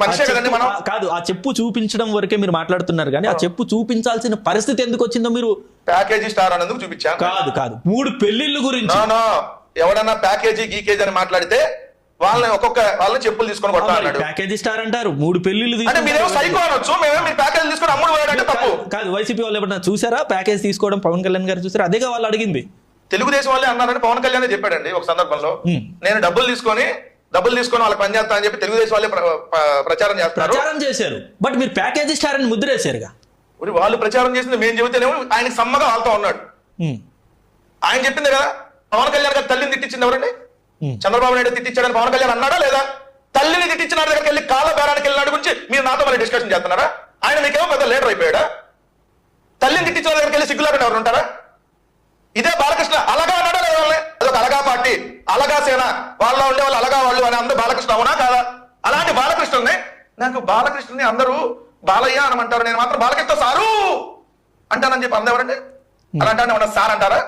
మనిషే కదండి మనం. కాదు, ఆ చెప్పు చూపించడం వరకే మీరు మాట్లాడుతున్నారు కానీ ఆ చెప్పు చూపించాల్సిన పరిస్థితి ఎందుకు వచ్చిందో మీరు ప్యాకేజీ స్టార్ అన్నందుకు చూపించాను. కాదు 3 పెళ్లిళ్ళు గురించి ఎవడన్నా ప్యాకేజీ గీకేజీ అని మాట్లాడితే వాళ్ళని వాళ్ళని చెప్పులు తీసుకొని కొడతా అన్నాడు. ప్యాకేజీ స్టార్ అంటారు, 3 పెళ్లిళ్ళు అంటే మీరేమో సైకో అనొచ్చు, మేమేమో మీరు ప్యాకేజీ తీసుకొని అమ్ముడు పోయాడంటే తప్పు కాదు. వైసీపీ వాళ్ళు ఎప్పుడన్నా చూసారా ప్యాకేజ్ తీసుకోవడం? పవన్ కళ్యాణ్ గారు చూసారా? అదేగా వాళ్ళు అడిగింది. తెలుగుదేశం వాళ్ళే అన్నారని పవన్ కళ్యాణ్ చెప్పాడండి ఒక సందర్భంలో. నేను డబ్బులు తీసుకొని వాళ్ళకి పనిచేస్తా అని చెప్పి తెలుగుదేశం వాళ్ళే ప్రచారం చేశారు. బట్ మీరు ప్యాకేజీ స్టార్ అని ముద్రేశారుగా. వాళ్ళు ప్రచారం చేసింది మేము చెబితేనేమో ఆయనకి సమ్మగా వాళ్ళతో ఉన్నాడు. ఆయన చెప్పింది కదా, పవన్ కళ్యాణ్ గారు తల్లిని తిట్టించింది ఎవరండి? చంద్రబాబు నాయుడు తిట్టించాడని పవన్ కళ్యాణ్ అన్నాడా లేదా? తల్లిని తిట్టించిన దగ్గరికి వెళ్ళి కాళ్ళ బేరానికి వెళ్ళినాడు గురించి మీరు నాతో మళ్ళీ డిస్కషన్ చేస్తున్నారా? ఆయన మీకేమో పెద్ద లీడర్ అయిపోయాడా? తల్లిని తిట్టించిన దగ్గరికి వెళ్ళి సిగ్గులేకుండా ఎవరు ఉంటారా? ఇదే బాలకృష్ణ అలగా అన్నాడా లేదా? వాళ్ళని అదొక అలగా పార్టీ, అలగా సేన, వాళ్ళలో ఉండే వాళ్ళు అలగా వాళ్ళు అని అందరూ బాలకృష్ణ అవునా కాదా? అలాంటి బాలకృష్ణని నాకు బాలకృష్ణని అందరూ బాలయ్య అనమంటారు, నేను మాత్రం బాలకృష్ణ సారు అంటానని చెప్పి అందెవరండి? అలాంటి ఏమన్నా సార్ అంటారా?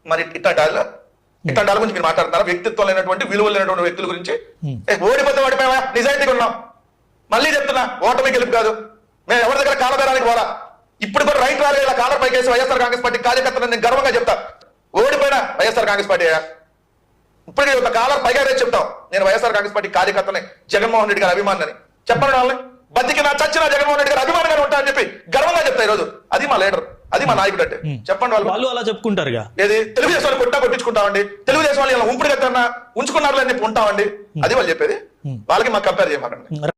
మరి ఇట్లాంటి వాళ్ళ గురించి మీరు మాట్లాడుతున్నారా? వ్యక్తిత్వం లేనటువంటి విలువలు లేనటువంటి వ్యక్తుల గురించి. ఓడిపోతే ఓడిపోయావా, నిజాయితీగా ఉన్నాం. మళ్ళీ చెప్తున్నా, ఓటమి గెలుపు కాదు. మేము ఎవరి దగ్గర కాలబేరానికి పోరా. ఇప్పుడు కూడా రైట్ రాలే ఇలా కాలర్ పైకేసి వైఎస్ఆర్ కాంగ్రెస్ పార్టీ కార్యకర్తలను నేను గర్వంగా చెప్తా. ఓడిపోయినా వైఎస్ఆర్ కాంగ్రెస్ పార్టీ ఇప్పటికీ ఒక కాలర్ పైగా రేపు చెప్తాం, నేను వైఎస్ఆర్ కాంగ్రెస్ పార్టీ కార్యకర్తని, జగన్మోహన్ రెడ్డి గారి అభిమానులని చెప్పండి. వాళ్ళని బతికి నా చచ్చిన జగన్మోహన్ రెడ్డి గారు అభిమానంగా ఉంటా అని చెప్పి గర్వంగా చెప్తా ఈ రోజు. అది మా లీడర్, అది మా నాయకుడు అంటే. చెప్పండి వాళ్ళు అలా చెప్పుకుంటారుగా. ఏది తెలుగుదేశం వాళ్ళు కొట్టించుకుంటామండి, తెలుగుదేశం వాళ్ళు ఉంపుడు గట్టన్నా ఉంచుకున్నారు అని చెప్పి ఉంటామండి, అది వాళ్ళు చెప్పేది. వాళ్ళకి మాకు కంపేర్ చేయమండి.